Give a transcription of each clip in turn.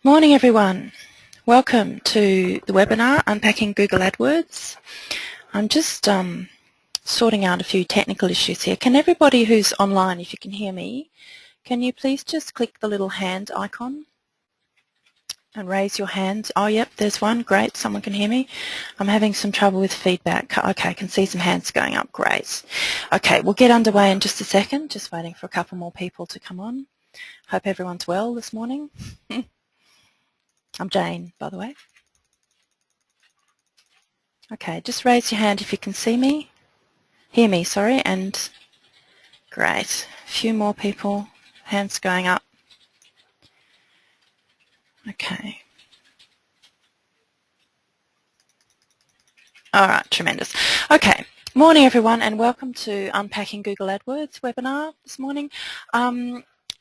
Morning everyone. Welcome to the webinar Unpacking Google AdWords. I'm just sorting out a few technical issues here. Can everybody who's online, if you can hear me, can you please just click the little hand icon and raise your hand? Oh yep, there's one. Great, someone can hear me. I'm having some trouble with feedback. Okay, I can see some hands going up. Great. Okay, we'll get underway in just a second. Just waiting for a couple more people to come on. Hope everyone's well this morning. I'm Jane, by the way. Okay, just raise your hand if you can see me, hear me, sorry, and great. A few more people, hands going up. Okay. All right, tremendous. Okay, morning everyone and welcome to Unpacking Google AdWords webinar this morning.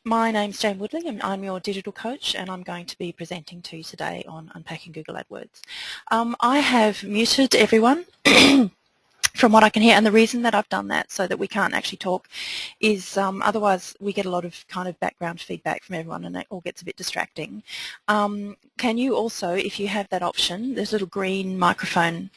My name's Jane Woodley and I'm your digital coach and I'm going to be presenting to you today on Unpacking Google AdWords. I have muted everyone from what I can hear, and the reason that I've done that so that we can't actually talk is otherwise we get a lot of kind of background feedback from everyone and it all gets a bit distracting. Can you also, if you have that option, there's a little green microphone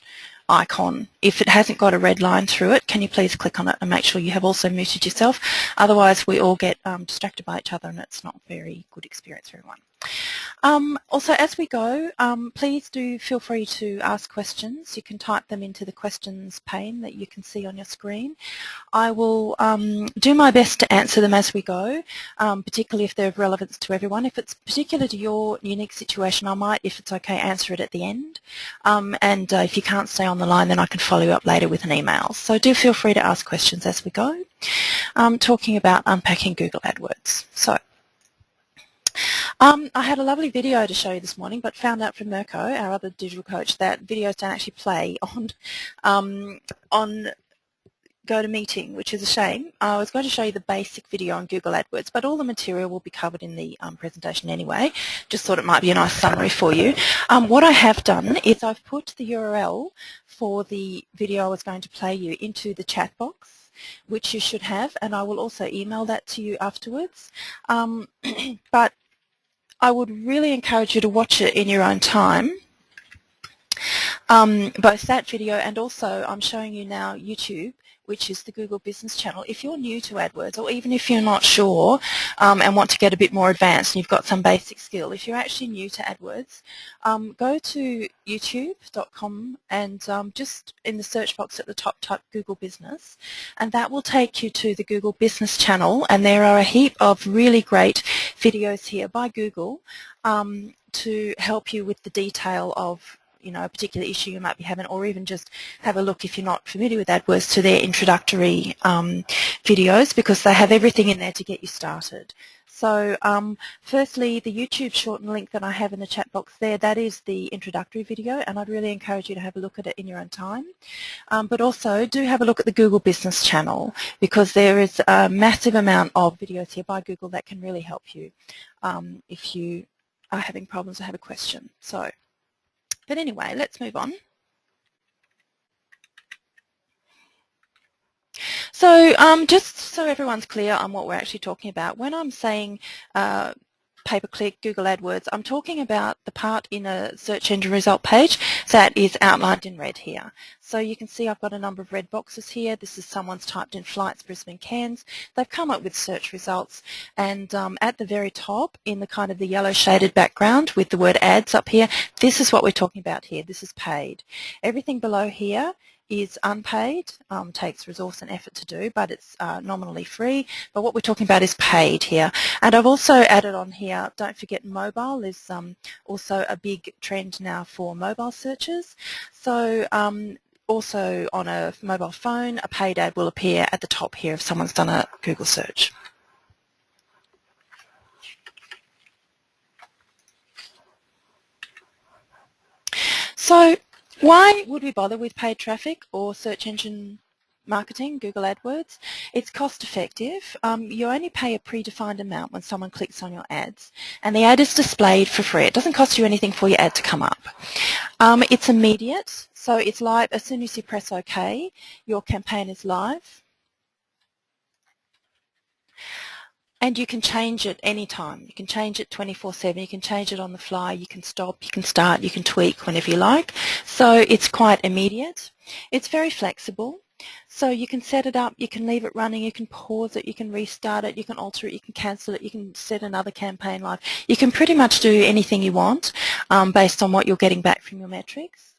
icon. If it hasn't got a red line through it, can you please click on it and make sure you have also muted yourself? Otherwise we all get distracted by each other and it's not a very good experience for everyone. Also, as we go, please do feel free to ask questions. You can type them into the questions pane that you can see on your screen. I will do my best to answer them as we go, particularly if they're of relevance to everyone. If it's particular to your unique situation, I might, if it's okay, answer it at the end. And if you can't stay on the line, then I can follow you up later with an email. So do feel free to ask questions as we go. Talking about unpacking Google AdWords. So. I had a lovely video to show you this morning, but found out from Mirko, our other digital coach, that videos don't actually play on GoToMeeting, which is a shame. I was going to show you the basic video on Google AdWords, but all the material will be covered in the presentation anyway. Just thought it might be a nice summary for you. What I have done is I've put the URL for the video I was going to play you into the chat box, which you should have, and I will also email that to you afterwards. But I would really encourage you to watch it in your own time, both that video and also I'm showing you now YouTube, which is the Google Business Channel. If you're new to AdWords, or even if you're not sure and want to get a bit more advanced and you've got some basic skill, if you're actually new to AdWords, go to youtube.com and just in the search box at the top type Google Business, and that will take you to the Google Business Channel, and there are a heap of really great videos here by Google to help you with the detail of a particular issue you might be having, or even just have a look if you're not familiar with AdWords to their introductory videos, because they have everything in there to get you started. So firstly, the YouTube shortened link that I have in the chat box there, that is the introductory video, and I'd really encourage you to have a look at it in your own time. But also do have a look at the Google Business Channel, because there is a massive amount of videos here by Google that can really help you if you are having problems or have a question. But anyway, let's move on. So just so everyone's clear on what we're actually talking about, when I'm saying pay-per-click Google AdWords, I'm talking about the part in a search engine result page that is outlined in red here. So you can see I've got a number of red boxes here. This is someone's typed in flights, Brisbane, Cairns. They've come up with search results, and at the very top in the kind of the yellow shaded background with the word ads up here, this is what we're talking about here. This is paid. Everything below here is unpaid, takes resource and effort to do, but it's nominally free. But what we're talking about is paid here. And I've also added on here, don't forget mobile. There's also a big trend now for mobile searches. So also on a mobile phone, a paid ad will appear at the top here if someone's done a Google search. So why would we bother with paid traffic or search engine marketing, Google AdWords? It's cost effective. You only pay a predefined amount when someone clicks on your ads, and the ad is displayed for free. It doesn't cost you anything for your ad to come up. It's immediate, so it's live as soon as you press OK, your campaign is live. And you can change it anytime. You can change it 24/7. You can change it on the fly. You can stop, you can start, you can tweak whenever you like. So it's quite immediate. It's very flexible. So you can set it up, you can leave it running, you can pause it, you can restart it, you can alter it, you can cancel it, you can set another campaign live. You can pretty much do anything you want based on what you're getting back from your metrics.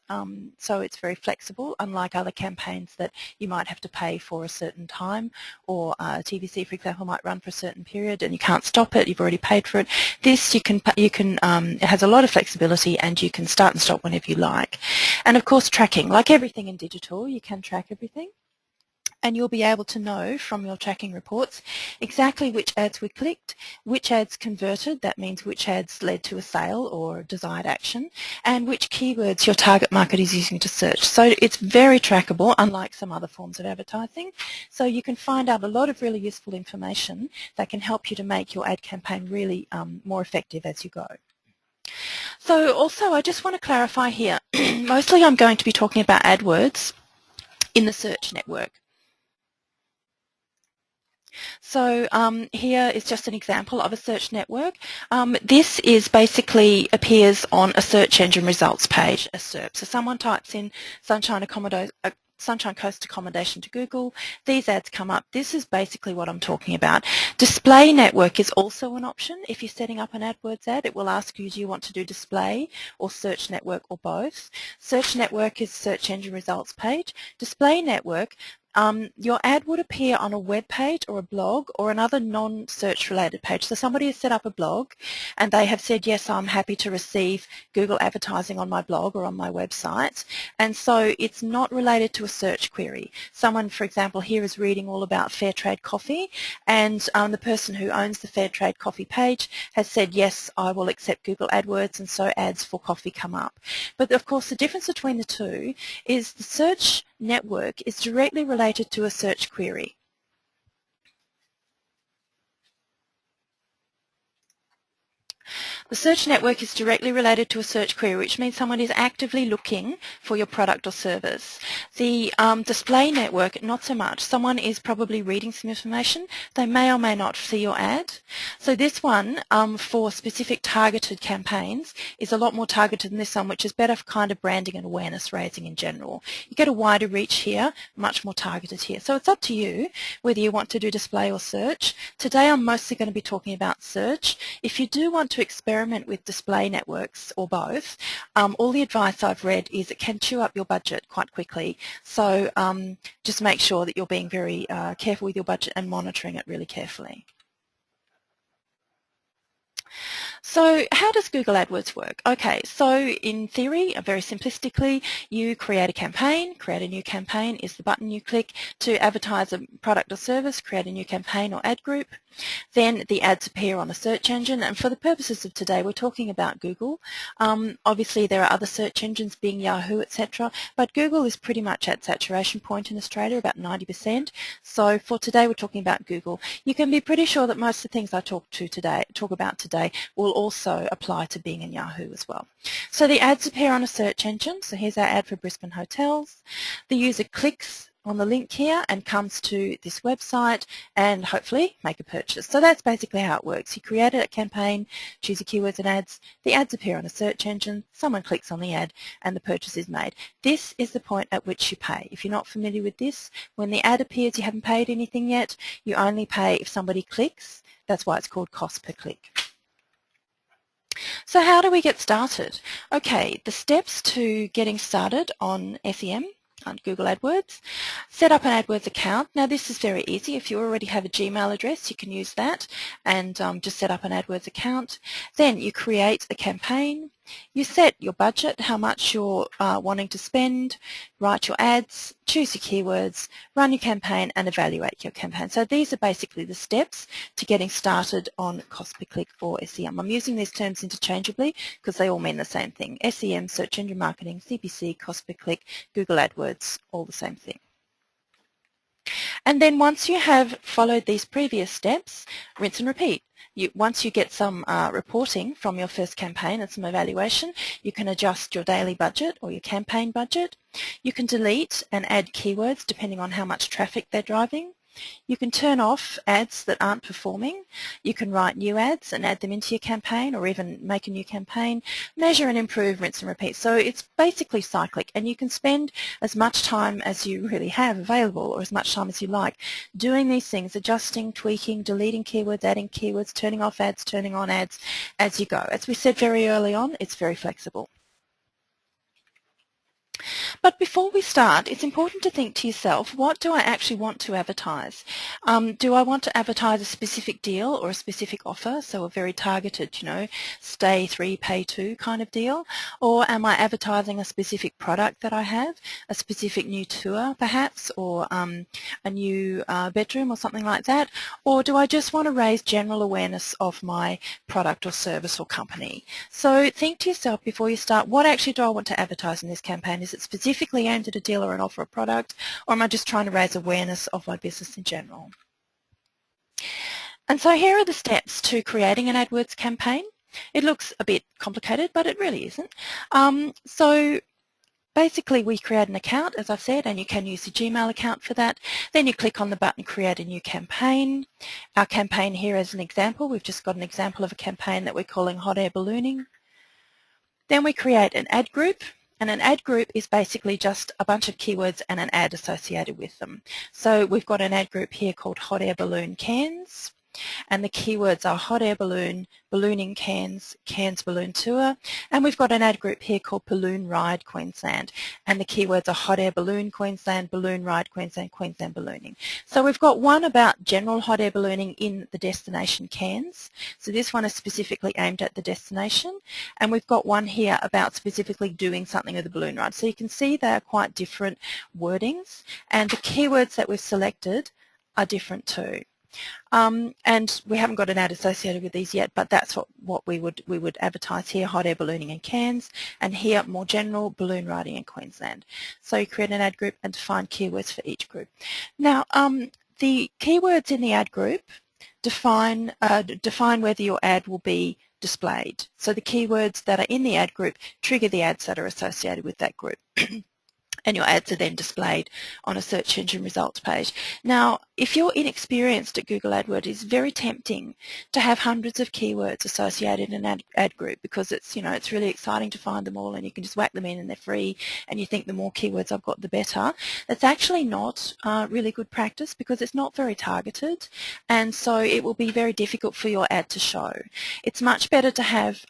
So it's very flexible, unlike other campaigns that you might have to pay for a certain time, or TVC, for example, might run for a certain period and you can't stop it, you've already paid for it. This it has a lot of flexibility and you can start and stop whenever you like. And of course tracking, like everything in digital, you can track everything. And you'll be able to know from your tracking reports exactly which ads were clicked, which ads converted, that means which ads led to a sale or desired action, and which keywords your target market is using to search. So it's very trackable, unlike some other forms of advertising. So you can find out a lot of really useful information that can help you to make your ad campaign really more effective as you go. So also I just want to clarify here, mostly I'm going to be talking about AdWords in the search network. So here is just an example of a search network. This is basically appears on a search engine results page, a SERP. So someone types in Sunshine Coast accommodation to Google, these ads come up. This is basically what I'm talking about. Display network is also an option. If you're setting up an AdWords ad, it will ask you, do you want to do display or search network or both? Search network is search engine results page. Display network, your ad would appear on a web page or a blog or another non-search related page. So somebody has set up a blog and they have said, yes, I'm happy to receive Google advertising on my blog or on my website. And so it's not related to a search query. Someone, for example, here is reading all about Fair Trade Coffee, and the person who owns the Fair Trade Coffee page has said, yes, I will accept Google AdWords, and so ads for coffee come up. But of course the difference between the two is the search network is directly related to a search query. The search network is directly related to a search query, which means someone is actively looking for your product or service. The display network, not so much. Someone is probably reading some information. They may or may not see your ad. So this one, for specific targeted campaigns, is a lot more targeted than this one, which is better for kind of branding and awareness raising in general. You get a wider reach here, much more targeted here. So it's up to you whether you want to do display or search. Today I'm mostly going to be talking about search. If you do want to experiment with display networks or both, all the advice I've read is it can chew up your budget quite quickly. So just make sure that you're being very careful with your budget and monitoring it really carefully. So how does Google AdWords work? Okay, so in theory, very simplistically, you create a campaign. Create a new campaign is the button you click to advertise a product or service. Create a new campaign or ad group. Then the ads appear on a search engine, and for the purposes of today we're talking about Google. Obviously there are other search engines, Bing, Yahoo, etc., but Google is pretty much at saturation point in Australia, about 90%. So for today we're talking about Google. You can be pretty sure that most of the things I talk about today will also apply to Bing and Yahoo as well. So the ads appear on a search engine. So here's our ad for Brisbane hotels. The user clicks on the link here and comes to this website and hopefully make a purchase. So that's basically how it works. You create a campaign, choose your keywords and ads, the ads appear on a search engine, someone clicks on the ad and the purchase is made. This is the point at which you pay. If you're not familiar with this, when the ad appears you haven't paid anything yet, you only pay if somebody clicks. That's why it's called cost per click. So how do we get started? Okay, the steps to getting started on SEM, on Google AdWords. Set up an AdWords account. Now this is very easy. If you already have a Gmail address, you can use that and just set up an AdWords account. Then you create a campaign. You set your budget, how much you're wanting to spend, write your ads, choose your keywords, run your campaign and evaluate your campaign. So these are basically the steps to getting started on cost per click or SEM. I'm using these terms interchangeably because they all mean the same thing. SEM, search engine marketing, CPC, cost per click, Google AdWords, all the same thing. And then once you have followed these previous steps, rinse and repeat. Once you get some reporting from your first campaign and some evaluation, you can adjust your daily budget or your campaign budget. You can delete and add keywords depending on how much traffic they're driving. You can turn off ads that aren't performing. You can write new ads and add them into your campaign, or even make a new campaign, measure and improve, rinse and repeat. So it's basically cyclic, and you can spend as much time as you really have available, or as much time as you like, doing these things, adjusting, tweaking, deleting keywords, adding keywords, turning off ads, turning on ads as you go. As we said very early on, it's very flexible. But before we start, it's important to think to yourself, what do I actually want to advertise? Do I want to advertise a specific deal or a specific offer, so a very targeted, stay 3, pay 2 kind of deal? Or am I advertising a specific product that I have, a specific new tour perhaps, or a new bedroom or something like that? Or do I just want to raise general awareness of my product or service or company? So think to yourself before you start, what actually do I want to advertise in this campaign? Is it specifically aimed at a deal or an offer or product, or am I just trying to raise awareness of my business in general? And so here are the steps to creating an AdWords campaign. It looks a bit complicated, but it really isn't. So basically we create an account, as I've said, and you can use the Gmail account for that. Then you click on the button Create a New Campaign. Our campaign here is an example. We've just got an example of a campaign that we're calling Hot Air Ballooning. Then we create an ad group. And an ad group is basically just a bunch of keywords and an ad associated with them. So we've got an ad group here called Hot Air Balloon Cairns, and the keywords are hot air balloon, ballooning Cairns, Cairns balloon tour, and we've got an ad group here called Balloon Ride Queensland, and the keywords are hot air balloon Queensland, balloon ride Queensland, Queensland ballooning. So we've got one about general hot air ballooning in the destination Cairns, so this one is specifically aimed at the destination, and we've got one here about specifically doing something with the balloon ride. So you can see they are quite different wordings, and the keywords that we've selected are different too. And we haven't got an ad associated with these yet, but that's what we would advertise here, hot air ballooning in Cairns, and here more general, balloon riding in Queensland. So you create an ad group and define keywords for each group. Now the keywords in the ad group define whether your ad will be displayed. So the keywords that are in the ad group trigger the ads that are associated with that group. And your ads are then displayed on a search engine results page. Now, if you're inexperienced at Google AdWords, it's very tempting to have hundreds of keywords associated in an ad group, because it's, it's really exciting to find them all and you can just whack them in and they're free, and you think the more keywords I've got, the better. That's actually not really good practice, because it's not very targeted, and so it will be very difficult for your ad to show. It's much better to have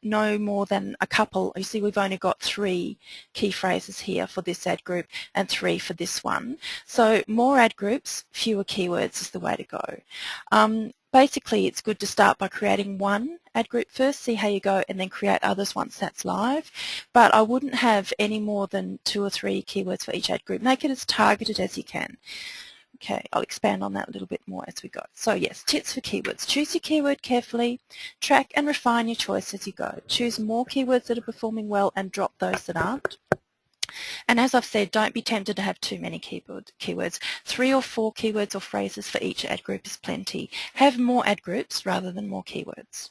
no more than a couple. You see, we've only got 3 key phrases here for this ad group and 3 for this one. So more ad groups, fewer keywords is the way to go. Basically, it's good to start by creating one ad group first, see how you go, and then create others once that's live. But I wouldn't have any more than 2 or 3 keywords for each ad group. Make it as targeted as you can. Okay, I'll expand on that a little bit more as we go. So yes, tips for keywords. Choose your keyword carefully, track and refine your choice as you go. Choose more keywords that are performing well and drop those that aren't. And as I've said, don't be tempted to have too many keywords. 3 or 4 keywords or phrases for each ad group is plenty. Have more ad groups rather than more keywords.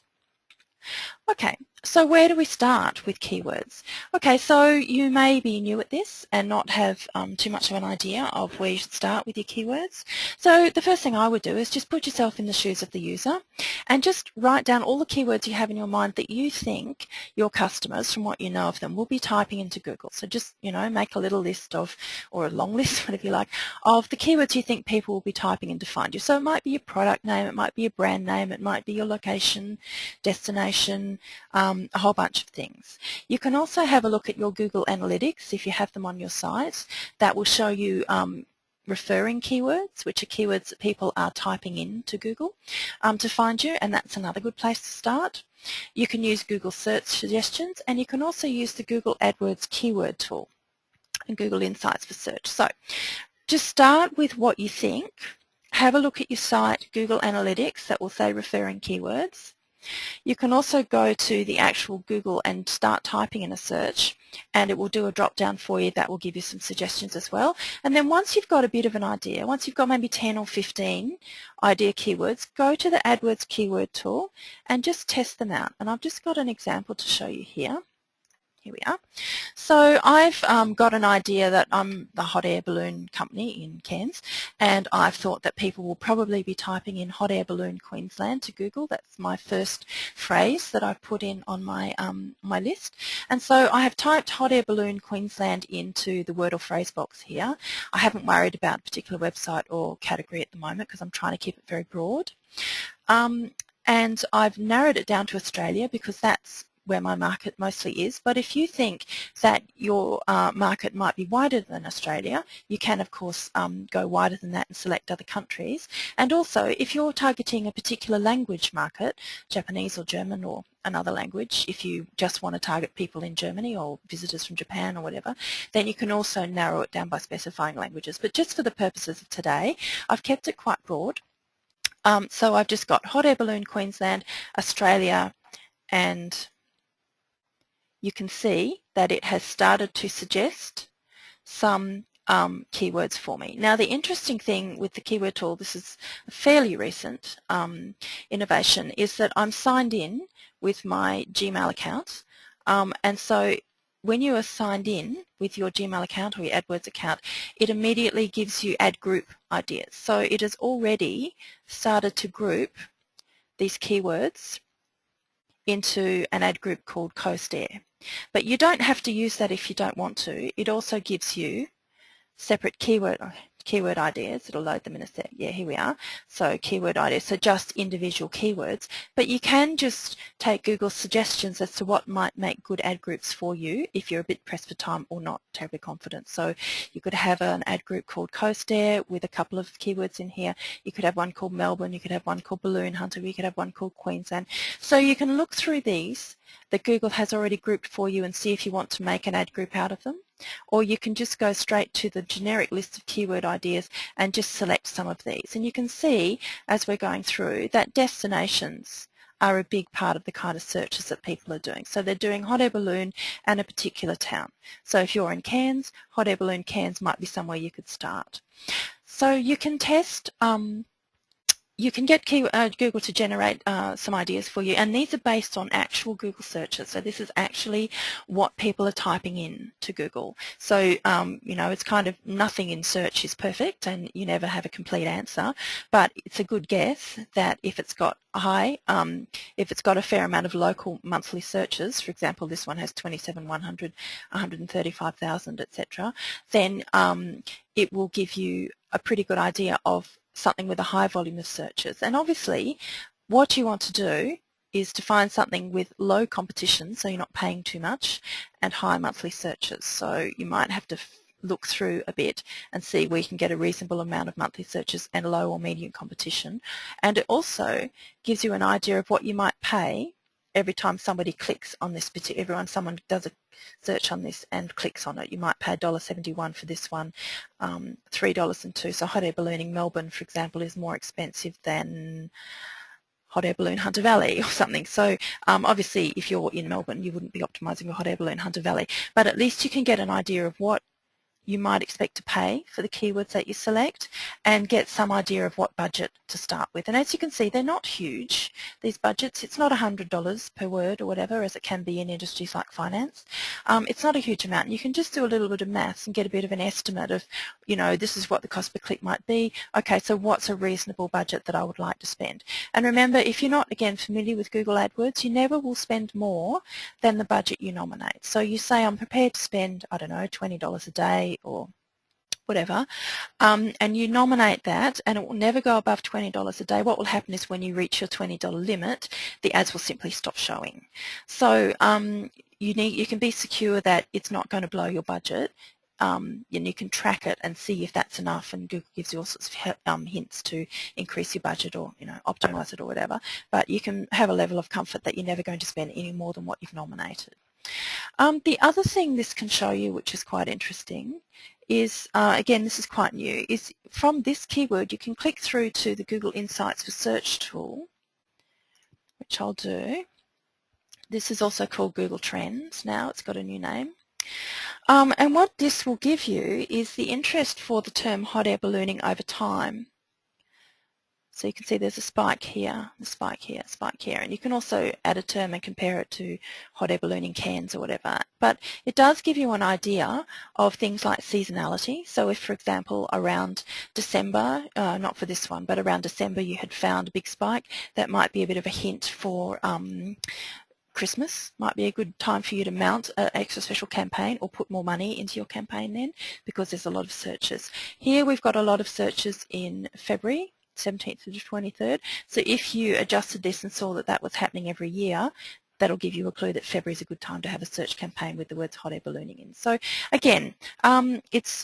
Okay, so where do we start with keywords? Okay, so you may be new at this and not have too much of an idea of where you should start with your keywords. So the first thing I would do is just put yourself in the shoes of the user and just write down all the keywords you have in your mind that you think your customers, from what you know of them, will be typing into Google. So just, make a little list of, or a long list, whatever you like, of the keywords you think people will be typing in to find you. So it might be your product name, it might be your brand name, it might be your location, destination, a whole bunch of things. You can also have a look at your Google Analytics if you have them on your site. That will show you referring keywords, which are keywords that people are typing into Google to find you, and that's another good place to start. You can use Google Search Suggestions, and you can also use the Google AdWords keyword tool and Google Insights for search. So just start with what you think. Have a look at your site, Google Analytics, that will say referring keywords. You can also go to the actual Google and start typing in a search, and it will do a drop down for you that will give you some suggestions as well. And then once you've got a bit of an idea, once you've got maybe 10 or 15 idea keywords, go to the AdWords keyword tool and just test them out. And I've just got an example to show you here. Here we are. So I've got an idea that I'm the hot air balloon company in Cairns, and I've thought that people will probably be typing in hot air balloon Queensland to Google. That's my first phrase that I've put in on my my list. And so I have typed hot air balloon Queensland into the word or phrase box here. I haven't worried about a particular website or category at the moment because I'm trying to keep it very broad. And I've narrowed it down to Australia because that's where my market mostly is. But if you think that your market might be wider than Australia, you can of course go wider than that and select other countries. And also if you're targeting a particular language market, Japanese or German or another language, if you just want to target people in Germany or visitors from Japan or whatever, then you can also narrow it down by specifying languages. But just for the purposes of today, I've kept it quite broad. So I've just got hot air balloon Queensland, Australia, and you can see that it has started to suggest some keywords for me. Now the interesting thing with the keyword tool, this is a fairly recent innovation, is that I'm signed in with my Gmail account, and so when you are signed in with your Gmail account or your AdWords account, it immediately gives you ad group ideas. So it has already started to group these keywords into an ad group called Coast Air. But you don't have to use that if you don't want to. It also gives you separate keyword ideas. It'll load them in a sec. Yeah, here we are. So keyword ideas, so just individual keywords. But you can just take Google's suggestions as to what might make good ad groups for you if you're a bit pressed for time or not terribly confident. So you could have an ad group called Coast Air with a couple of keywords in here. You could have one called Melbourne. You could have one called Balloon Hunter. You could have one called Queensland. So you can look through these that Google has already grouped for you and see if you want to make an ad group out of them. Or you can just go straight to the generic list of keyword ideas and just select some of these. And you can see as we're going through that destinations are a big part of the kind of searches that people are doing. So they're doing hot air balloon and a particular town. So if you're in Cairns, hot air balloon Cairns might be somewhere you could start. So you can test you can get Google to generate some ideas for you, and these are based on actual Google searches. So this is actually what people are typing in to Google. So you know, it's kind of nothing in search is perfect, and you never have a complete answer. But it's a good guess that if it's got if it's got a fair amount of local monthly searches, for example, this one has 27,100, 135,000, etc., then it will give you a pretty good idea of something with a high volume of searches. And obviously what you want to do is to find something with low competition, so you're not paying too much, and high monthly searches. So you might have to look through a bit and see where you can get a reasonable amount of monthly searches and low or medium competition. And it also gives you an idea of what you might pay every time somebody clicks on this particular, someone does a search on this and clicks on it. You might pay $1.71 for this one, $3.02. So hot air ballooning Melbourne, for example, is more expensive than hot air balloon Hunter Valley or something. So obviously if you're in Melbourne, you wouldn't be optimising for hot air balloon Hunter Valley, but at least you can get an idea of what you might expect to pay for the keywords that you select and get some idea of what budget to start with. And as you can see, they're not huge, these budgets. It's not $100 per word or whatever, as it can be in industries like finance. It's not a huge amount. You can just do a little bit of maths and get a bit of an estimate of, you know, this is what the cost per click might be. Okay, so what's a reasonable budget that I would like to spend? And remember, if you're not, again, familiar with Google AdWords, you never will spend more than the budget you nominate. So you say, I'm prepared to spend, I don't know, $20 a day or whatever, and you nominate that, and it will never go above $20 a day. What will happen is when you reach your $20 limit, the ads will simply stop showing. So you can be secure that it's not going to blow your budget, and you can track it and see if that's enough, and Google gives you all sorts of hints to increase your budget or, you know, optimize it or whatever. But you can have a level of comfort that you're never going to spend any more than what you've nominated. The other thing this can show you, which is quite interesting, is, again, this is quite new, is from this keyword you can click through to the Google Insights for Search tool, which I'll do. This is also called Google Trends now. It's got a new name. And what this will give you is the interest for the term hot air ballooning over time. So you can see there's a spike here, a spike here, a spike here, and you can also add a term and compare it to hot air ballooning cans or whatever. But it does give you an idea of things like seasonality. So if, for example, around December, not for this one, but around December you had found a big spike, that might be a bit of a hint for Christmas. Might be a good time for you to mount an extra special campaign or put more money into your campaign then, because there's a lot of searches. Here we've got a lot of searches in February, 17th to the 23rd. So if you adjusted this and saw that that was happening every year, that'll give you a clue that February is a good time to have a search campaign with the words hot air ballooning in. So again,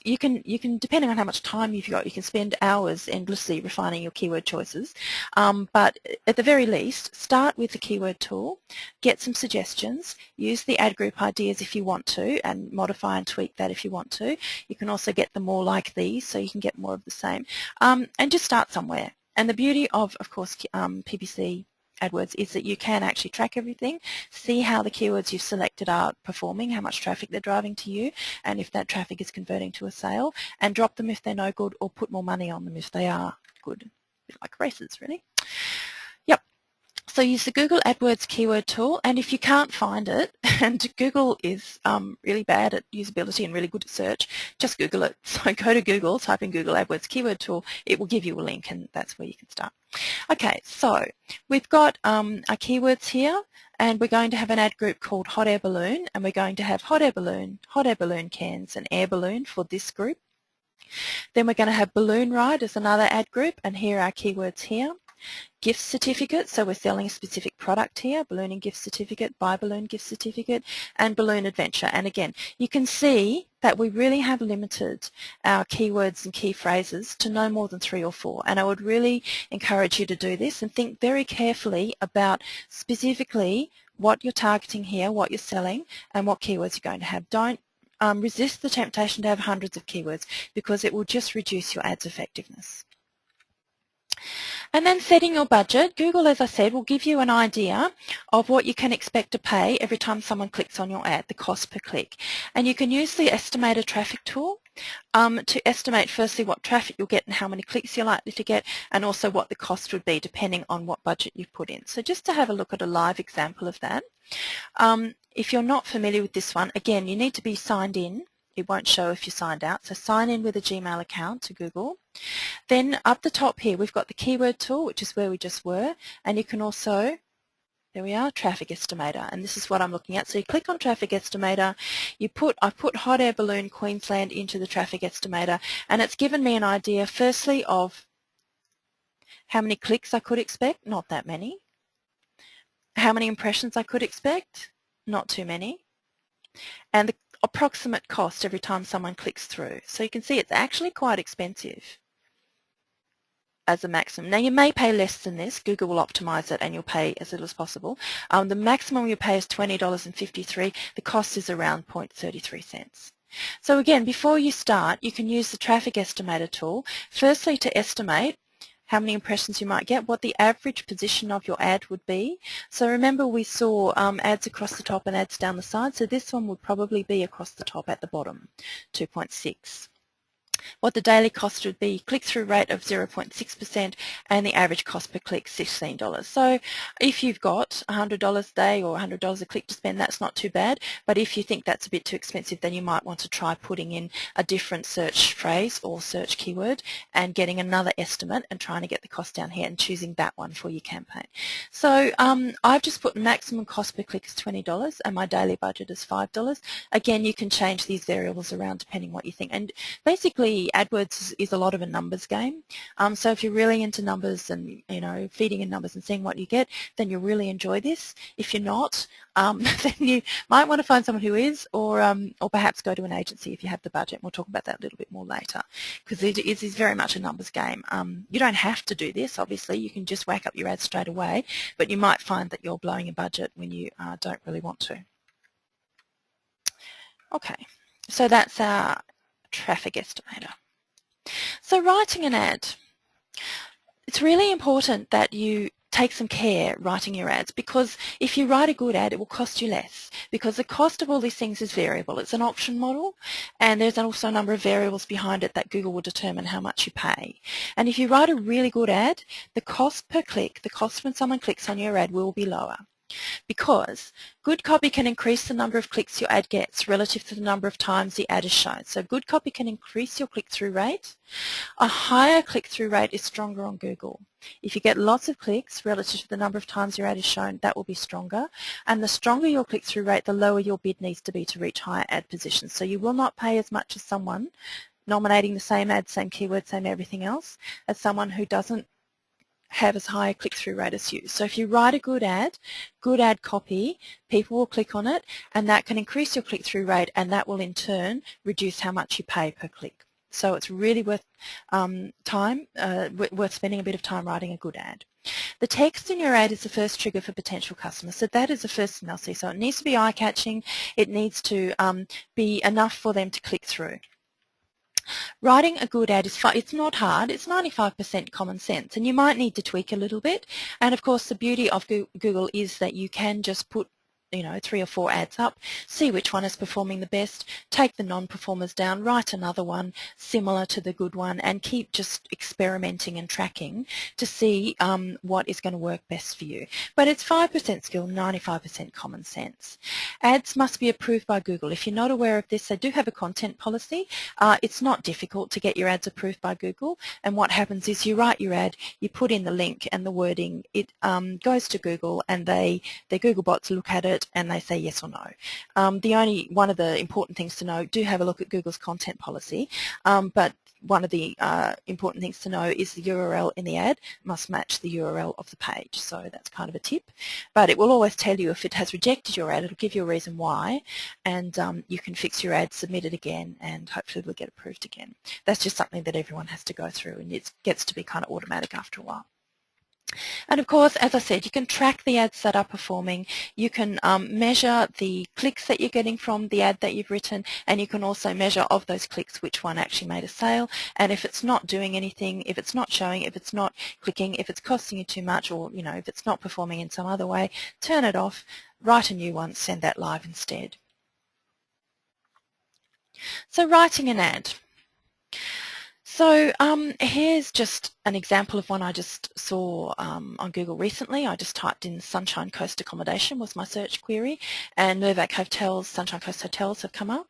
you can depending on how much time you've got, you can spend hours endlessly refining your keyword choices. But at the very least, start with the keyword tool, get some suggestions, use the ad group ideas if you want to, and modify and tweak that if you want to. You can also get them more like these, so you can get more of the same, and just start somewhere. And the beauty of course, PPC AdWords is that you can actually track everything, see how the keywords you've selected are performing, how much traffic they're driving to you, and if that traffic is converting to a sale, and drop them if they're no good or put more money on them if they are good. A bit like races, really. Yep. So use the Google AdWords keyword tool, and if you can't find it, and Google is really bad at usability and really good at search, just Google it. So go to Google, type in Google AdWords keyword tool, it will give you a link, and that's where you can start. Okay, so we've got our keywords here, and we're going to have an ad group called hot air balloon, and we're going to have hot air balloon cans, and air balloon for this group. Then we're going to have balloon ride as another ad group, and here are our keywords here. Gift certificate, so we're selling a specific product here, ballooning gift certificate, buy balloon gift certificate, and balloon adventure. And again, you can see that we really have limited our keywords and key phrases to no more than 3 or 4. And I would really encourage you to do this and think very carefully about specifically what you're targeting here, what you're selling, and what keywords you're going to have. Don't resist the temptation to have hundreds of keywords, because it will just reduce your ad's effectiveness. And then setting your budget. Google, as I said, will give you an idea of what you can expect to pay every time someone clicks on your ad, the cost per click. And you can use the estimator traffic tool to estimate firstly what traffic you'll get and how many clicks you're likely to get, and also what the cost would be depending on what budget you've put in. So just to have a look at a live example of that. If you're not familiar with this one, again, you need to be signed in. It won't show if you signed out. So sign in with a Gmail account to Google. Then up the top here, we've got the keyword tool, which is where we just were. And you can also, there we are, traffic estimator. And this is what I'm looking at. So you click on traffic estimator. I put hot air balloon Queensland into the traffic estimator. And it's given me an idea, firstly, of how many clicks I could expect. Not that many. How many impressions I could expect. Not too many. And the approximate cost every time someone clicks through. So you can see it's actually quite expensive as a maximum. Now you may pay less than this. Google will optimize it and you'll pay as little as possible. The maximum you pay is $20.53. The cost is around 0.33 cents. So again, before you start, you can use the traffic estimator tool, firstly to estimate how many impressions you might get, what the average position of your ad would be. So remember we saw ads across the top and ads down the side, so this one would probably be across the top at the bottom, 2.6. What the daily cost would be, click-through rate of 0.6%, and the average cost per click, $16. So if you've got $100 a day or $100 a click to spend, that's not too bad. But if you think that's a bit too expensive, then you might want to try putting in a different search phrase or search keyword and getting another estimate and trying to get the cost down here and choosing that one for your campaign. So I've just put maximum cost per click is $20 and my daily budget is $5. Again, you can change these variables around depending what you think. And basically, AdWords is a lot of a numbers game. So if you're really into numbers and feeding in numbers and seeing what you get, then you'll really enjoy this. If you're not, then you might want to find someone who is, or perhaps go to an agency if you have the budget. We'll talk about that a little bit more later, because it is very much a numbers game. You don't have to do this, obviously. You can just whack up your ads straight away, but you might find that you're blowing a budget when you don't really want to. Okay, so that's our traffic estimator. So writing an ad, it's really important that you take some care writing your ads, because if you write a good ad, it will cost you less, because the cost of all these things is variable. It's an auction model, and there's also a number of variables behind it that Google will determine how much you pay. And if you write a really good ad, the cost per click, the cost when someone clicks on your ad will be lower, because good copy can increase the number of clicks your ad gets relative to the number of times the ad is shown. So good copy can increase your click-through rate. A higher click-through rate is stronger on Google. If you get lots of clicks relative to the number of times your ad is shown, that will be stronger. And the stronger your click-through rate, the lower your bid needs to be to reach higher ad positions. So you will not pay as much as someone nominating the same ad, same keyword, same everything else, as someone who doesn't have as high a click-through rate as you. So if you write a good ad copy, people will click on it, and that can increase your click-through rate, and that will in turn reduce how much you pay per click. So it's really worth worth spending a bit of time writing a good ad. The text in your ad is the first trigger for potential customers, so that is the first thing they'll see. So it needs to be eye-catching, it needs to be enough for them to click through. Writing a good ad it's not hard, it's 95% common sense, and you might need to tweak a little bit. And of course the beauty of Google is that you can just put 3 or 4 ads up, see which one is performing the best, take the non-performers down, write another one similar to the good one, and keep just experimenting and tracking to see what is going to work best for you. But it's 5% skill, 95% common sense. Ads must be approved by Google. If you're not aware of this, they do have a content policy. It's not difficult to get your ads approved by Google, and what happens is you write your ad, you put in the link and the wording, it goes to Google, and the Google bots look at it and they say yes or no. One of the important things to know, do have a look at Google's content policy, but one of the important things to know is the URL in the ad must match the URL of the page. So that's kind of a tip. But it will always tell you if it has rejected your ad, it'll give you a reason why, and you can fix your ad, submit it again, and hopefully it'll get approved again. That's just something that everyone has to go through, and it gets to be kind of automatic after a while. And of course, as I said, you can track the ads that are performing, you can measure the clicks that you're getting from the ad that you've written, and you can also measure of those clicks which one actually made a sale. And if it's not doing anything, if it's not showing, if it's not clicking, if it's costing you too much, or if it's not performing in some other way, turn it off, write a new one, send that live instead. So writing an ad. So here's just an example of one I just saw on Google recently. I just typed in Sunshine Coast accommodation was my search query, and Mirvac Hotels, Sunshine Coast Hotels have come up.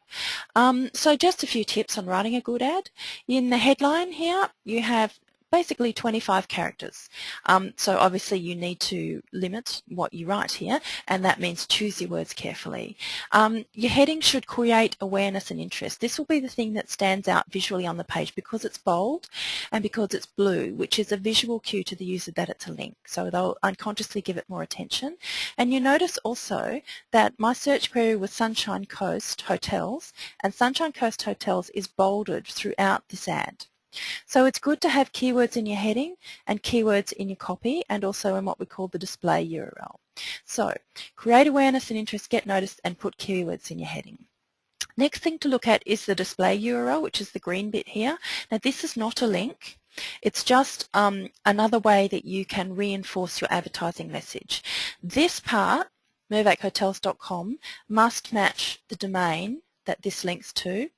So just a few tips on writing a good ad. In the headline here, you have basically 25 characters. So obviously you need to limit what you write here, and that means choose your words carefully. Your heading should create awareness and interest. This will be the thing that stands out visually on the page because it's bold and because it's blue, which is a visual cue to the user that it's a link. So they'll unconsciously give it more attention. And you notice also that my search query was Sunshine Coast Hotels, and Sunshine Coast Hotels is bolded throughout this ad. So it's good to have keywords in your heading and keywords in your copy, and also in what we call the display URL. So create awareness and interest, get noticed, and put keywords in your heading. Next thing to look at is the display URL, which is the green bit here. Now this is not a link. It's just another way that you can reinforce your advertising message. This part, mirvakhotels.com, must match the domain that this links to.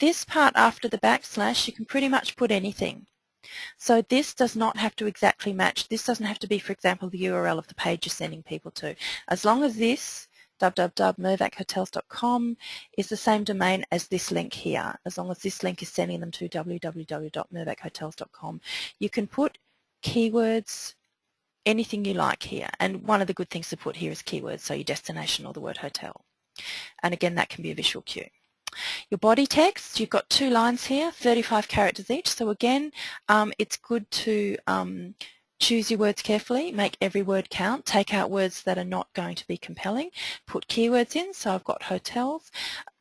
This part after the backslash, you can pretty much put anything. So this does not have to exactly match. This doesn't have to be, for example, the URL of the page you're sending people to. As long as this, www.mirvakhotels.com, is the same domain as this link here, as long as this link is sending them to www.mirvakhotels.com, you can put keywords, anything you like here. And one of the good things to put here is keywords, so your destination or the word hotel. And again, that can be a visual cue. Your body text, you've got 2 lines here, 35 characters each. So again, it's good to choose your words carefully, make every word count, take out words that are not going to be compelling, put keywords in. So I've got hotels.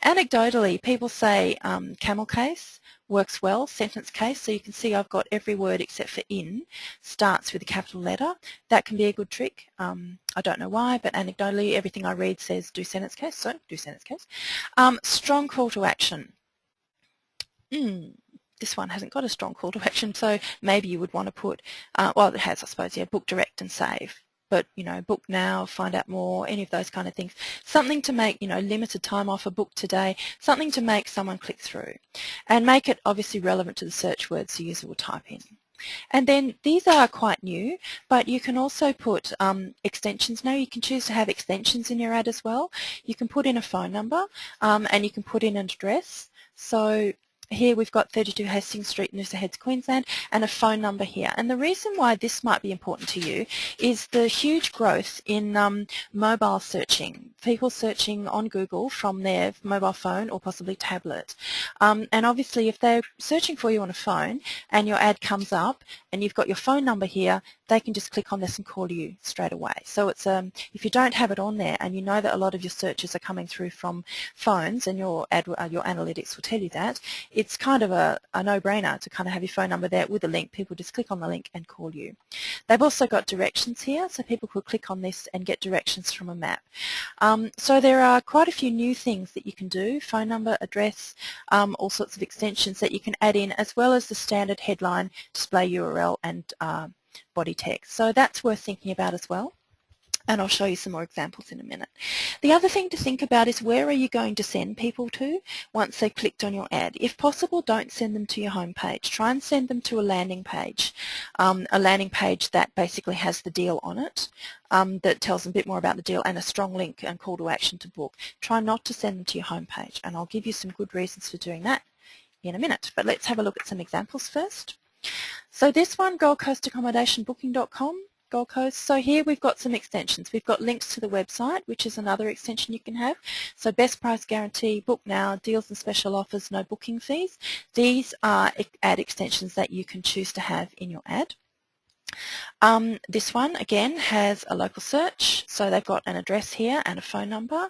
Anecdotally, people say camel case works well, sentence case. So you can see I've got every word except for in starts with a capital letter. That can be a good trick. I don't know why, but anecdotally everything I read says do sentence case, so do sentence case. Strong call to action. this one hasn't got a strong call to action, so maybe you would want to put, well, it has, I suppose, yeah, book direct and save. But, you know, book now, find out more, any of those kind of things. Something to make, you know, limited time offer, book today, something to make someone click through. And make it obviously relevant to the search words the user will type in. And then these are quite new, but you can also put extensions now. You can choose to have extensions in your ad as well. You can put in a phone number and you can put in an address. So here we've got 32 Hastings Street, Noosa Heads, Queensland, and a phone number here. And the reason why this might be important to you is the huge growth in mobile searching, people searching on Google from their mobile phone or possibly tablet. And obviously if they're searching for you on a phone and your ad comes up and you've got your phone number here, they can just click on this and call you straight away. So it's if you don't have it on there and you know that a lot of your searches are coming through from phones, and your analytics will tell you that, it's kind of a no-brainer to kind of have your phone number there with a link. People just click on the link and call you. They've also got directions here, so people could click on this and get directions from a map. So there are quite a few new things that you can do: phone number, address, all sorts of extensions that you can add in, as well as the standard headline, display URL, and body text. So that's worth thinking about as well. And I'll show you some more examples in a minute. The other thing to think about is, where are you going to send people to once they've clicked on your ad? If possible, don't send them to your home page. Try and send them to a landing page that basically has the deal on it, that tells them a bit more about the deal and a strong link and call to action to book. Try not to send them to your home page, and I'll give you some good reasons for doing that in a minute. But let's have a look at some examples first. So this one, Gold Coast Accommodation Booking.com. Gold Coast. So here we've got some extensions. We've got links to the website, which is another extension you can have. So best price guarantee, book now, deals and special offers, no booking fees. These are ad extensions that you can choose to have in your ad. This one again has a local search, so they've got an address here and a phone number,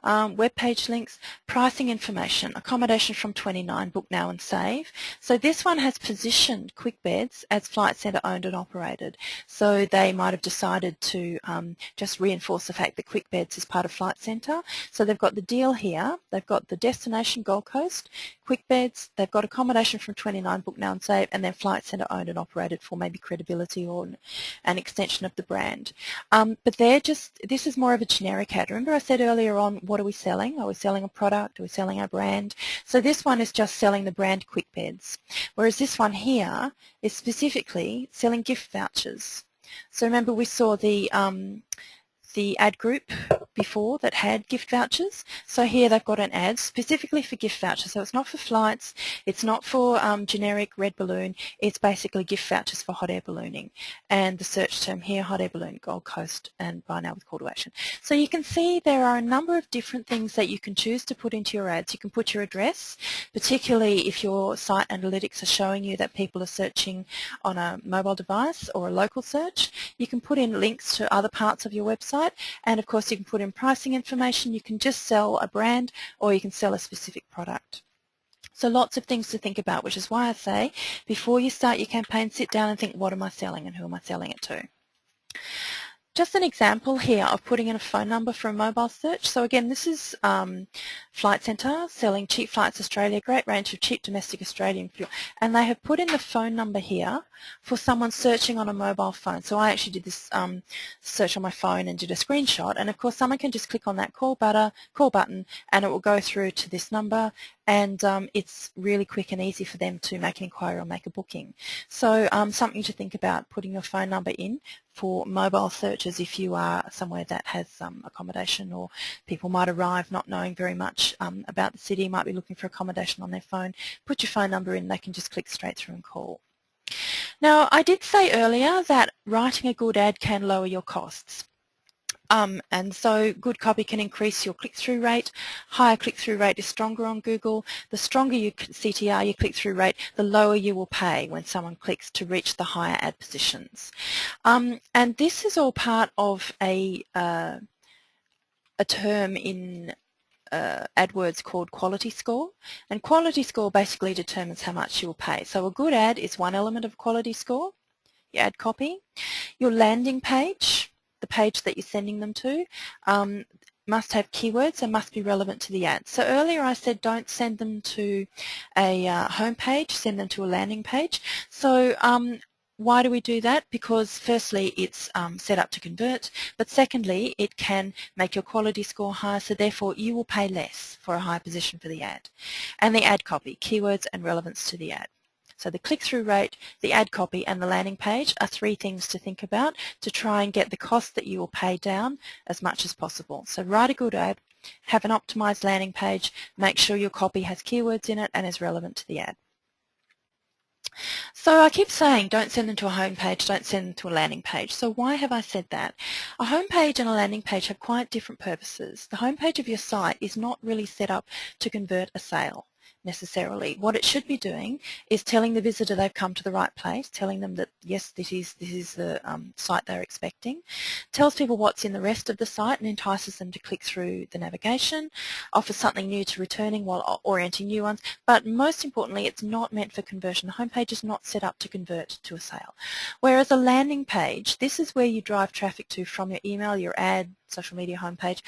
web page links, pricing information, accommodation from 29, book now and save. So this one has positioned Quick Beds as Flight Centre owned and operated. So they might have decided to just reinforce the fact that Quick Beds is part of Flight Centre. So they've got the deal here, they've got the destination Gold Coast, Quick Beds, they've got accommodation from 29, book now and save, and then Flight Centre owned and operated for maybe credibility or an extension of the brand. But this is more of a generic ad. Remember I said earlier on, what are we selling? Are we selling a product? Are we selling our brand? So this one is just selling the brand Quick Beds, whereas this one here is specifically selling gift vouchers. So remember we saw the ad group before that had gift vouchers. So here they've got an ad specifically for gift vouchers. So it's not for flights, it's not for generic red balloon, it's basically gift vouchers for hot air ballooning. And the search term here, hot air balloon, Gold Coast, and buy now with call to action. So you can see there are a number of different things that you can choose to put into your ads. You can put your address, particularly if your site analytics are showing you that people are searching on a mobile device or a local search. You can put in links to other parts of your website, and of course you can put in pricing information. You can just sell a brand or you can sell a specific product. So lots of things to think about, which is why I say before you start your campaign, sit down and think, what am I selling and who am I selling it to? Just an example here of putting in a phone number for a mobile search. So again, this is Flight Centre selling Cheap Flights Australia, great range of cheap domestic Australian fuel. And they have put in the phone number here for someone searching on a mobile phone. So I actually did this search on my phone and did a screenshot. And of course, someone can just click on that call button and it will go through to this number. And it's really quick and easy for them to make an inquiry or make a booking. So something to think about, putting your phone number in for mobile searches if you are somewhere that has accommodation, or people might arrive not knowing very much about the city, might be looking for accommodation on their phone. Put your phone number in, they can just click straight through and call. Now, I did say earlier that writing a good ad can lower your costs. And so good copy can increase your click-through rate. Higher click-through rate is stronger on Google. The stronger your CTR, your click-through rate, the lower you will pay when someone clicks to reach the higher ad positions. And this is all part of a term in AdWords called quality score, and quality score basically determines how much you will pay. So a good ad is one element of quality score, your ad copy, your landing page, the page that you're sending them to. must have keywords and must be relevant to the ad. So earlier I said don't send them to a home page, send them to a landing page. So why do we do that? Because firstly it's set up to convert, but secondly it can make your quality score higher, so therefore you will pay less for a high position for the ad. And the ad copy, keywords and relevance to the ad. So the click-through rate, the ad copy and the landing page are three things to think about to try and get the cost that you will pay down as much as possible. So write a good ad, have an optimized landing page, make sure your copy has keywords in it and is relevant to the ad. So I keep saying don't send them to a home page, don't send them to a landing page. So why have I said that? A home page and a landing page have quite different purposes. The home page of your site is not really set up to convert a sale necessarily. What it should be doing is telling the visitor they've come to the right place, telling them that yes, this is the site they're expecting, tells people what's in the rest of the site and entices them to click through the navigation, offers something new to returning while orienting new ones, but most importantly it's not meant for conversion. The homepage is not set up to convert to a sale. Whereas a landing page, this is where you drive traffic to from your email, your ad, social media homepage.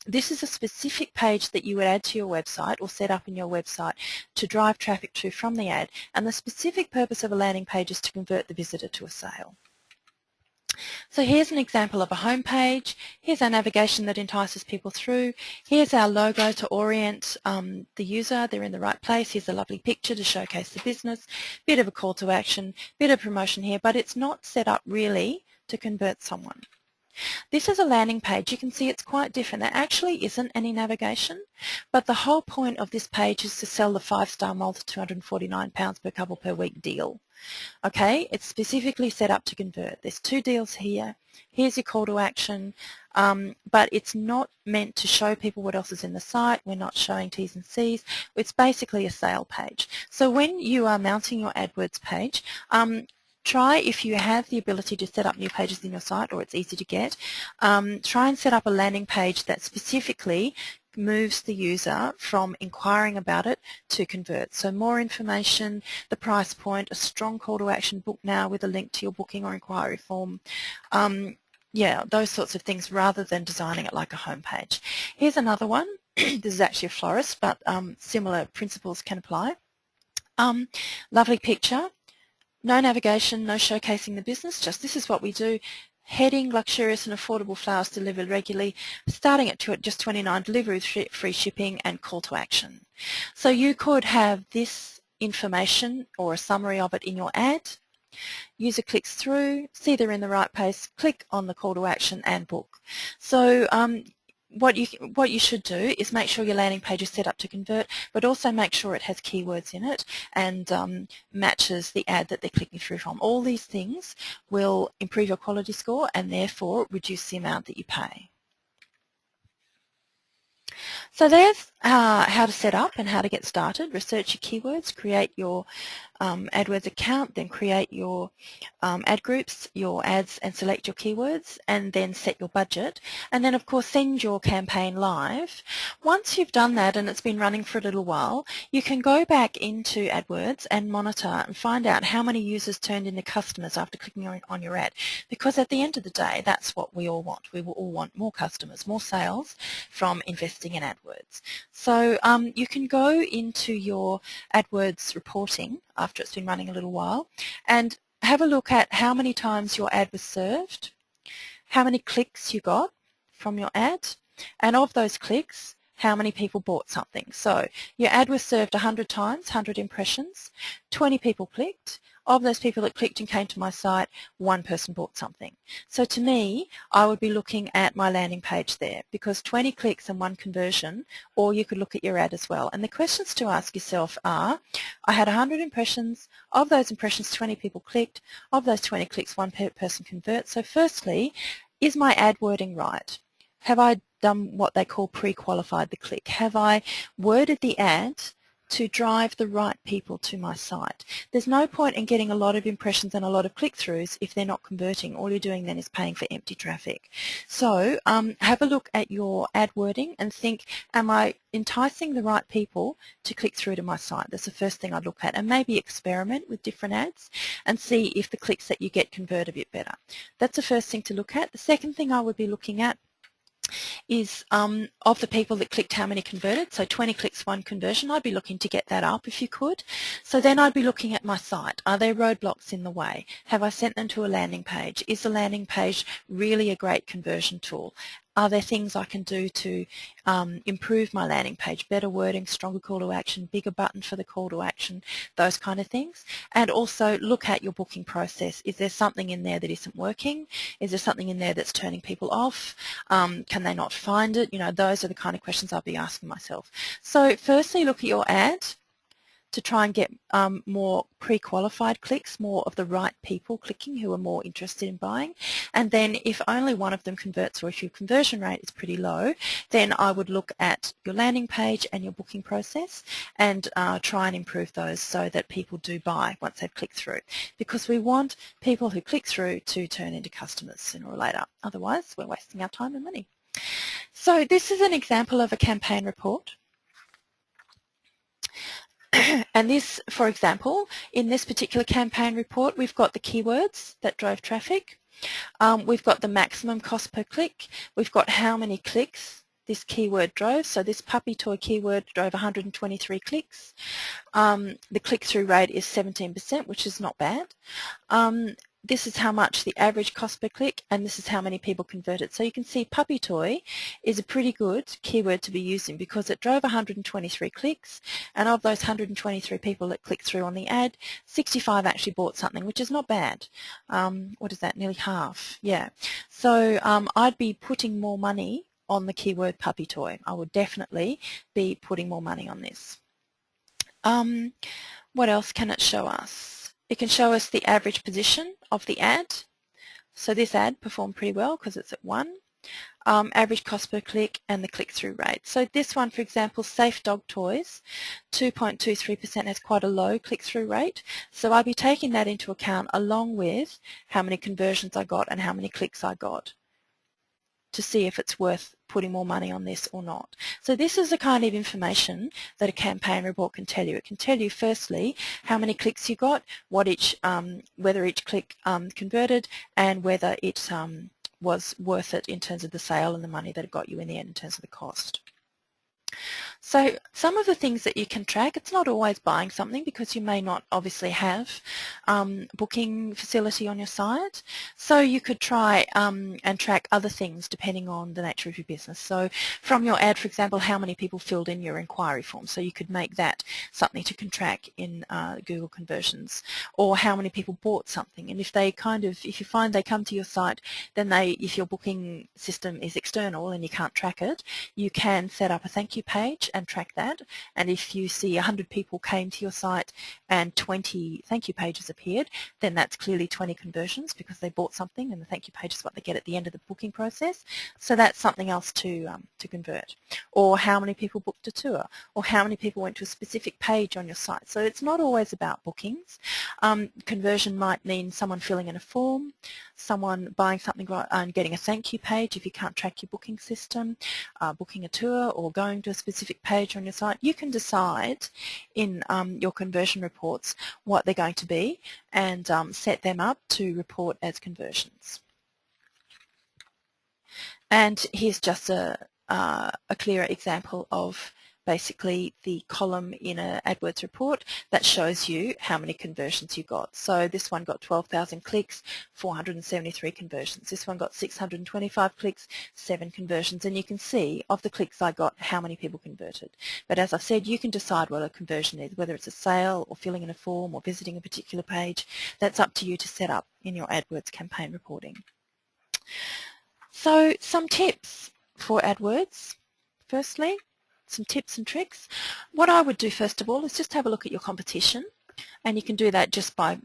This is a specific page that you would add to your website or set up in your website to drive traffic to from the ad, and the specific purpose of a landing page is to convert the visitor to a sale. So here's an example of a home page. Here's our navigation that entices people through. Here's our logo to orient the user. They're in the right place. Here's a lovely picture to showcase the business. Bit of a call to action, bit of promotion here, but it's not set up really to convert someone. This is a landing page. You can see it's quite different. There actually isn't any navigation, but the whole point of this page is to sell the 5-star Malta £249 per couple per week deal. Okay, it's specifically set up to convert. There's 2 deals here. Here's your call to action, but it's not meant to show people what else is in the site. We're not showing T's and C's. It's basically a sale page. So when you are mounting your AdWords page, try, if you have the ability to set up new pages in your site, or it's easy to get, try and set up a landing page that specifically moves the user from inquiring about it to convert. So more information, the price point, a strong call to action, book now with a link to your booking or inquiry form. Yeah, those sorts of things rather than designing it like a home page. Here's another one. This is actually a florist, but similar principles can apply. Lovely picture. No navigation, no showcasing the business, just this is what we do. Heading, luxurious and affordable flowers delivered regularly, starting at just $29, delivery free shipping and call to action. So you could have this information or a summary of it in your ad. User clicks through, see they're in the right place, click on the call to action and book. So what you should do is make sure your landing page is set up to convert, but also make sure it has keywords in it and matches the ad that they're clicking through from. All these things will improve your quality score and therefore reduce the amount that you pay. So there's how to set up and how to get started. Research your keywords, create your AdWords account, then create your ad groups, your ads, and select your keywords, and then set your budget, and then of course send your campaign live. Once you've done that and it's been running for a little while, you can go back into AdWords and monitor and find out how many users turned into customers after clicking on your ad, because at the end of the day that's what we all want. We will all want more customers, more sales from investing in AdWords. So you can go into your AdWords reporting after it's been running a little while and have a look at how many times your ad was served, how many clicks you got from your ad, and of those clicks, how many people bought something. So your ad was served 100 times, 100 impressions, 20 people clicked. Of those people that clicked and came to my site, 1 person bought something. So to me, I would be looking at my landing page there, because 20 clicks and 1 conversion, or you could look at your ad as well. And the questions to ask yourself are, I had 100 impressions, of those impressions 20 people clicked, of those 20 clicks 1 person converts. So firstly, is my ad wording right? Have I done what they call pre-qualified the click? Have I worded the ad to drive the right people to my site? There's no point in getting a lot of impressions and a lot of click-throughs if they're not converting. All you're doing then is paying for empty traffic. So have a look at your ad wording and think, am I enticing the right people to click through to my site? That's the first thing I'd look at, and maybe experiment with different ads and see if the clicks that you get convert a bit better. That's the first thing to look at. The second thing I would be looking at is of the people that clicked, how many converted. So 20 clicks, 1 conversion. I'd be looking to get that up if you could. So then I'd be looking at my site. Are there roadblocks in the way? Have I sent them to a landing page? Is the landing page really a great conversion tool? Are there things I can do to improve my landing page? Better wording, stronger call to action, bigger button for the call to action, those kind of things. And also look at your booking process. Is there something in there that isn't working? Is there something in there that's turning people off? Can they not find it? You know, those are the kind of questions I'll be asking myself. So firstly, look at your ad to try and get more pre-qualified clicks, more of the right people clicking who are more interested in buying. And then if only one of them converts, or if your conversion rate is pretty low, then I would look at your landing page and your booking process and try and improve those so that people do buy once they've clicked through. Because we want people who click through to turn into customers sooner or later. Otherwise, we're wasting our time and money. So this is an example of a campaign report. And this, for example, in this particular campaign report, we've got the keywords that drove traffic. We've got the maximum cost per click. We've got how many clicks this keyword drove. So this puppy toy keyword drove 123 clicks. The click-through rate is 17%, which is not bad. This is how much the average cost per click, and this is how many people converted. So you can see puppy toy is a pretty good keyword to be using because it drove 123 clicks, and of those 123 people that clicked through on the ad, 65 actually bought something, which is not bad. What is that? Nearly half. Yeah. So I'd be putting more money on the keyword puppy toy. I would definitely be putting more money on this. What else can it show us? It can show us the average position of the ad. So this ad performed pretty well because it's at 1. Average cost per click and the click-through rate. So this one, for example, Safe Dog Toys, 2.23% has quite a low click-through rate. So I'll be taking that into account along with how many conversions I got and how many clicks I got to see if it's worth putting more money on this or not. So this is the kind of information that a campaign report can tell you. It can tell you firstly how many clicks you got, what each, whether each click converted, and whether it was worth it in terms of the sale and the money that it got you in the end in terms of the cost. So some of the things that you can track, it's not always buying something because you may not obviously have booking facility on your site. So you could try and track other things depending on the nature of your business. So from your ad, for example, how many people filled in your inquiry form. So you could make that something to track in Google Conversions, or how many people bought something. And if they if you find they come to your site, then if your booking system is external and you can't track it, you can set up a thank you page and track that. And if you see 100 people came to your site and 20 thank you pages appeared, then that's clearly 20 conversions because they bought something, and the thank you page is what they get at the end of the booking process. So that's something else to convert. Or how many people booked a tour, or how many people went to a specific page on your site. So it's not always about bookings. Conversion might mean someone filling in a form, someone buying something and getting a thank you page if you can't track your booking system, booking a tour, or going to a specific page on your site. You can decide in your conversion reports what they're going to be and set them up to report as conversions. And here's just a clearer example of basically the column in an AdWords report that shows you how many conversions you got. So this one got 12,000 clicks, 473 conversions. This one got 625 clicks, 7 conversions. And you can see of the clicks I got how many people converted. But as I said, you can decide what a conversion is, whether it's a sale or filling in a form or visiting a particular page. That's up to you to set up in your AdWords campaign reporting. So some tips for AdWords. Firstly, some tips and tricks. What I would do first of all is just have a look at your competition, and you can do that just by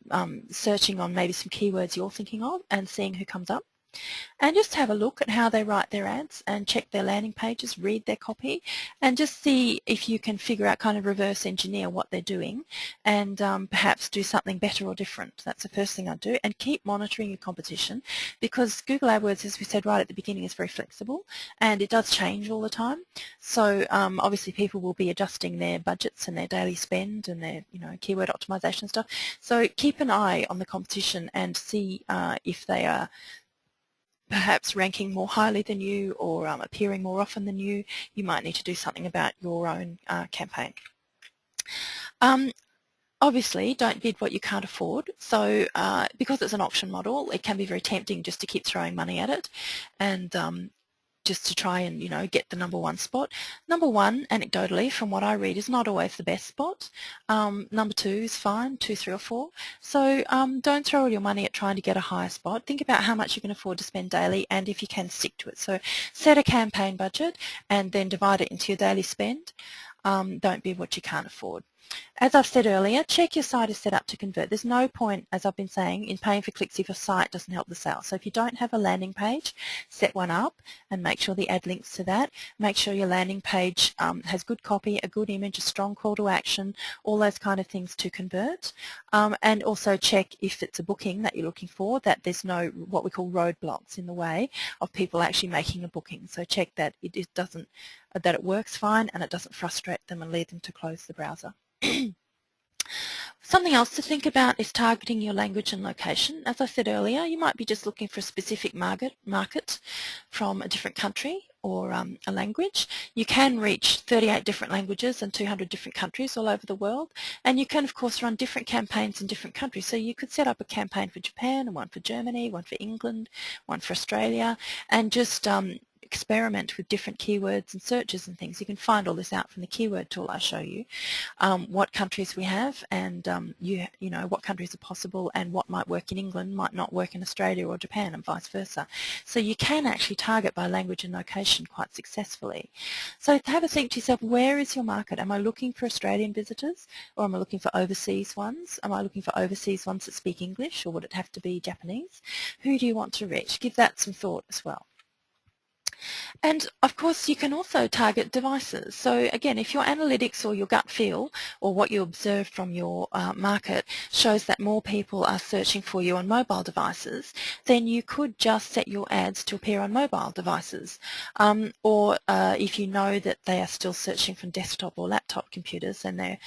searching on maybe some keywords you're thinking of and seeing who comes up. And just have a look at how they write their ads and check their landing pages, read their copy, and just see if you can figure out, kind of reverse engineer what they're doing and perhaps do something better or different. That's the first thing I'd do. And keep monitoring your competition, because Google AdWords, as we said right at the beginning, is very flexible and it does change all the time. So obviously people will be adjusting their budgets and their daily spend and their keyword optimization stuff. So keep an eye on the competition and see if they are perhaps ranking more highly than you or appearing more often than you might need to do something about your own campaign. Obviously, don't bid what you can't afford. So because it's an auction model, it can be very tempting just to keep throwing money at it and just to try and, get the number one spot. Number one, anecdotally, from what I read, is not always the best spot. Number two is fine, 2, 3 or 4. So don't throw all your money at trying to get a higher spot. Think about how much you can afford to spend daily and if you can stick to it. So set a campaign budget and then divide it into your daily spend. Don't bid what you can't afford. As I've said earlier, check your site is set up to convert. There's no point, as I've been saying, in paying for clicks if your site doesn't help the sale. So if you don't have a landing page, set one up and make sure the ad links to that. Make sure your landing page has good copy, a good image, a strong call to action, all those kind of things to convert. And also check if it's a booking that you're looking for, that there's no what we call roadblocks in the way of people actually making a booking. So check that that it works fine and it doesn't frustrate them and lead them to close the browser. Something else to think about is targeting your language and location. As I said earlier, you might be just looking for a specific market from a different country or a language. You can reach 38 different languages and 200 different countries all over the world, and you can of course run different campaigns in different countries. So you could set up a campaign for Japan, and one for Germany, one for England, one for Australia, and just experiment with different keywords and searches and things. You can find all this out from the keyword tool I show you, what countries we have and you know what countries are possible and what might work in England might not work in Australia or Japan and vice versa. So you can actually target by language and location quite successfully. So have a think to yourself, where is your market? Am I looking for Australian visitors or am I looking for overseas ones? Am I looking for overseas ones that speak English or would it have to be Japanese? Who do you want to reach? Give that some thought as well. And of course you can also target devices. So again, if your analytics or your gut feel or what you observe from your market shows that more people are searching for you on mobile devices, then you could just set your ads to appear on mobile devices. Or if you know that they are still searching from desktop or laptop computers and they're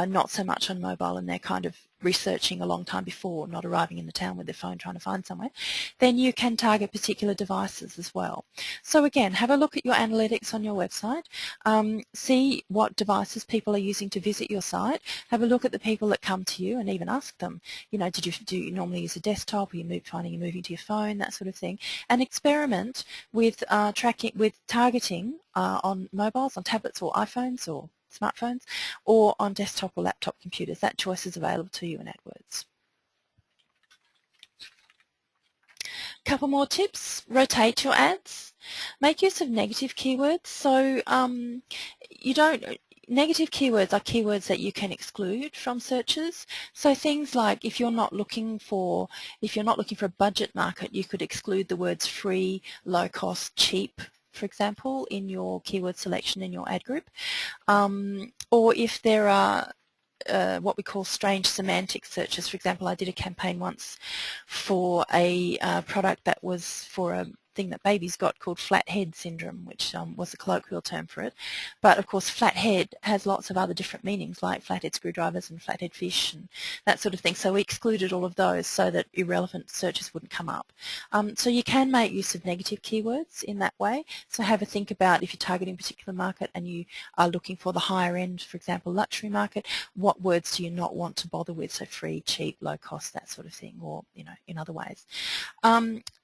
not so much on mobile and they're kind of researching a long time before, not arriving in the town with their phone trying to find somewhere, then you can target particular devices as well. So again, have a look at your analytics on your website, see what devices people are using to visit your site, have a look at the people that come to you and even ask them, do you normally use a desktop, or you're moving to your phone, that sort of thing, and experiment with targeting on mobiles, on tablets or iPhones or smartphones, or on desktop or laptop computers. That choice is available to you in Adwords. Couple more tips: rotate your ads, make use of negative keywords. So negative keywords are keywords that you can exclude from searches. So things like if you're not looking for a budget market, you could exclude the words free, low cost, cheap, for example, in your keyword selection in your ad group. Or if there are what we call strange semantic searches. For example, I did a campaign once for a product that was for a thing that babies got called flat head syndrome, which was a colloquial term for it. But of course flat head has lots of other different meanings like flathead screwdrivers and flathead fish and that sort of thing. So we excluded all of those so that irrelevant searches wouldn't come up. So you can make use of negative keywords in that way. So have a think about if you're targeting a particular market and you are looking for the higher end, for example, luxury market, what words do you not want to bother with? So free, cheap, low cost, that sort of thing, or in other ways.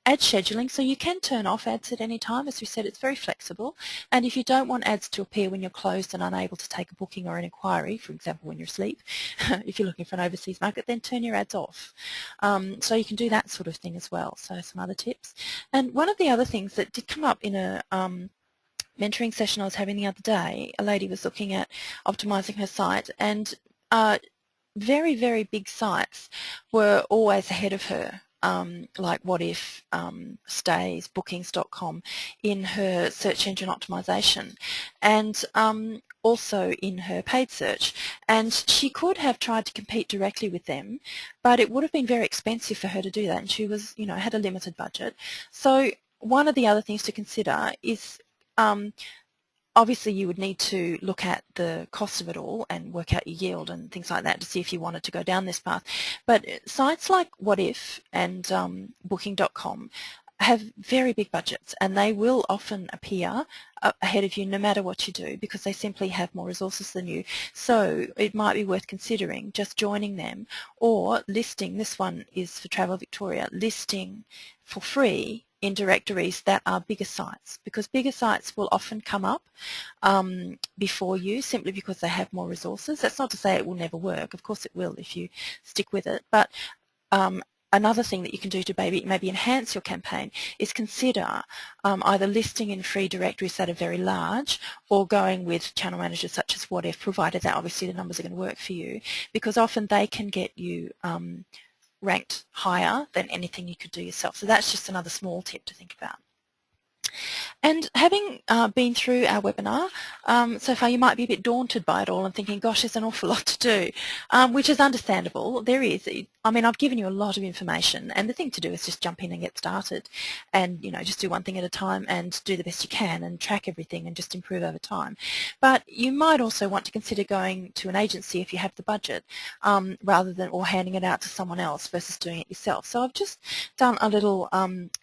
Ad scheduling, so you can turn off ads at any time. As we said, it's very flexible, and if you don't want ads to appear when you're closed and unable to take a booking or an inquiry, for example when you're asleep, if you're looking for an overseas market, then turn your ads off. So you can do that sort of thing as well. So some other tips. And one of the other things that did come up in a mentoring session I was having the other day, a lady was looking at optimizing her site, and very, very big sites were always ahead of her. Like What If, Stays, Bookings.com in her search engine optimization, and also in her paid search. And she could have tried to compete directly with them, but it would have been very expensive for her to do that, and she was, had a limited budget. So one of the other things to consider is obviously you would need to look at the cost of it all and work out your yield and things like that to see if you wanted to go down this path. But sites like What If and Booking.com have very big budgets, and they will often appear ahead of you no matter what you do, because they simply have more resources than you. So it might be worth considering just joining them, or listing, this one is for Travel Victoria, listing for free in directories that are bigger sites, because bigger sites will often come up before you simply because they have more resources. That's not to say it will never work. Of course it will if you stick with it. But another thing that you can do to maybe enhance your campaign is consider either listing in free directories that are very large, or going with channel managers such as What If, provided that obviously the numbers are going to work for you, because often they can get you ranked higher than anything you could do yourself. So that's just another small tip to think about. And having been through our webinar so far, you might be a bit daunted by it all and thinking, gosh, there's an awful lot to do, which is understandable. There is. I mean, I've given you a lot of information, and the thing to do is just jump in and get started, and just do one thing at a time and do the best you can and track everything and just improve over time. But you might also want to consider going to an agency if you have the budget, rather than, or handing it out to someone else versus doing it yourself. So I've just done a little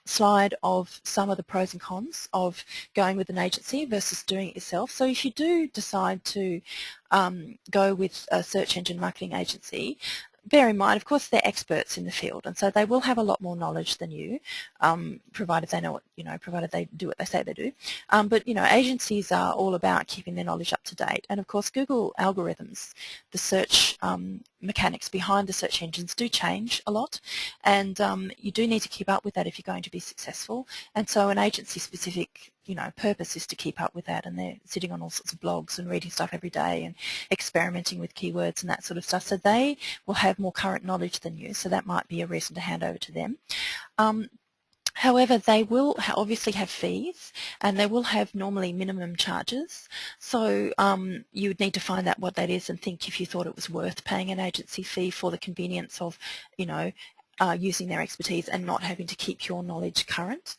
slide of some of the pros and cons of going with an agency versus doing it yourself. So if you do decide to go with a search engine marketing agency, bear in mind, of course, they're experts in the field, and so they will have a lot more knowledge than you, provided they know what, provided they do what they say they do. But agencies are all about keeping their knowledge up to date, and of course, Google algorithms, the search mechanics behind the search engines do change a lot, and you do need to keep up with that if you're going to be successful. And so, an agency-specific purpose is to keep up with that, and they're sitting on all sorts of blogs and reading stuff every day and experimenting with keywords and that sort of stuff. So they will have more current knowledge than you, so that might be a reason to hand over to them. However, they will obviously have fees, and they will have normally minimum charges. So you would need to find out what that is and think if you thought it was worth paying an agency fee for the convenience of, using their expertise and not having to keep your knowledge current.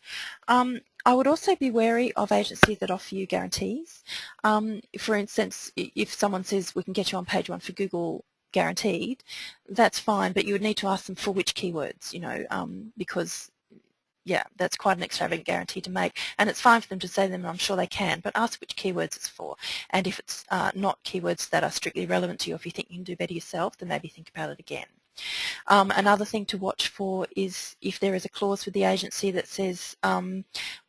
I would also be wary of agencies that offer you guarantees. For instance, if someone says we can get you on page 1 for Google guaranteed, that's fine, but you would need to ask them for which keywords, because that's quite an extravagant guarantee to make, and it's fine for them to say them, and I'm sure they can, but ask which keywords it's for, and if it's not keywords that are strictly relevant to you, if you think you can do better yourself, then maybe think about it again. Another thing to watch for is if there is a clause with the agency that says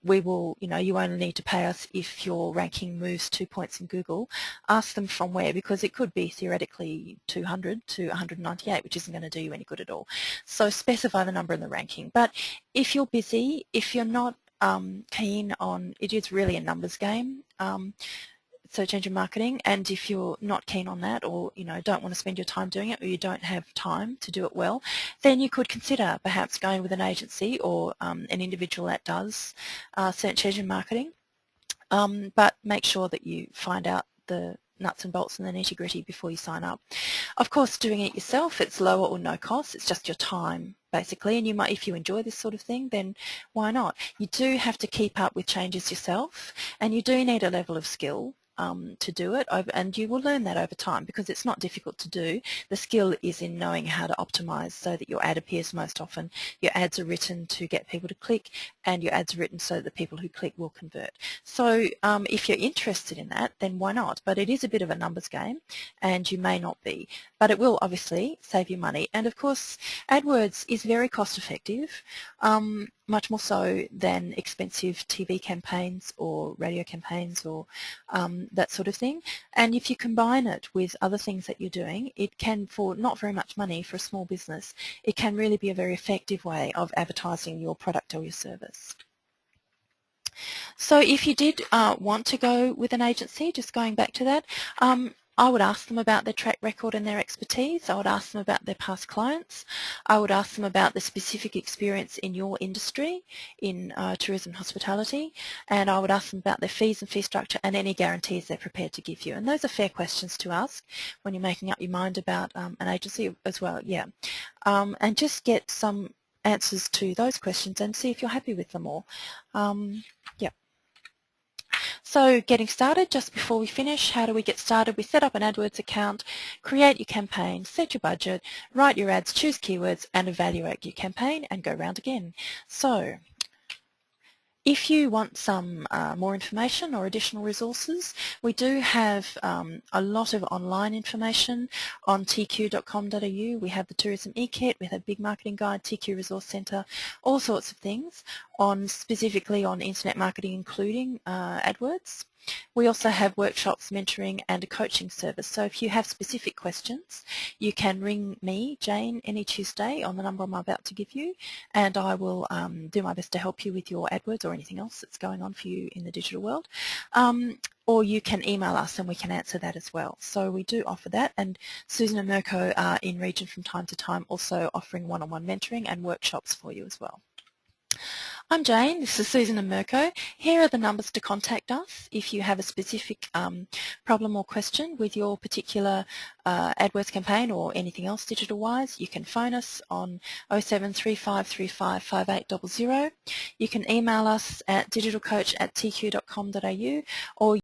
we will, you only need to pay us if your ranking moves 2 points in Google. Ask them from where, because it could be theoretically 200 to 198, which isn't going to do you any good at all. So specify the number in the ranking. But if you're busy, if you're not keen on, it is really a numbers game, search engine marketing, and if you're not keen on that, or don't want to spend your time doing it, or you don't have time to do it well, then you could consider perhaps going with an agency or an individual that does search engine marketing, but make sure that you find out the nuts and bolts and the nitty-gritty before you sign up. Of course, doing it yourself, it's lower or no cost. It's just your time, basically, and you might, if you enjoy this sort of thing, then why not? You do have to keep up with changes yourself, and you do need a level of skill to do it, and you will learn that over time, because it's not difficult to do. The skill is in knowing how to optimize so that your ad appears most often, your ads are written to get people to click, and your ads are written so that the people who click will convert. So if you're interested in that, then why not? But it is a bit of a numbers game, and you may not be, but it will obviously save you money. And of course, AdWords is very cost effective, much more so than expensive TV campaigns or radio campaigns or that sort of thing. And if you combine it with other things that you're doing, it can, for not very much money for a small business, it can really be a very effective way of advertising your product or your service. So if you did want to go with an agency, just going back to that, I would ask them about their track record and their expertise. I would ask them about their past clients. I would ask them about the specific experience in your industry, in tourism and hospitality, and I would ask them about their fees and fee structure and any guarantees they're prepared to give you. And those are fair questions to ask when you're making up your mind about an agency as well, and just get some answers to those questions and see if you're happy with them all. So getting started, just before we finish, how do we get started? We set up an AdWords account, create your campaign, set your budget, write your ads, choose keywords, and evaluate your campaign and go round again. So If you want some more information or additional resources, we do have a lot of online information on tq.com.au. We have the Tourism eKit, we have Big Marketing Guide, TQ Resource Centre, all sorts of things specifically on internet marketing, including AdWords. We also have workshops, mentoring and a coaching service. So if you have specific questions, you can ring me, Jane, any Tuesday on the number I'm about to give you, and I will do my best to help you with your AdWords or anything else that's going on for you in the digital world. Or you can email us and we can answer that as well. So we do offer that, and Susan and Mirko are in region from time to time also offering one-on-one mentoring and workshops for you as well. I'm Jane, this is Susan and Mirko. Here are the numbers to contact us if you have a specific problem or question with your particular AdWords campaign or anything else digital-wise. You can phone us on 0735355800. You can email us at digitalcoach@tq.com.au, or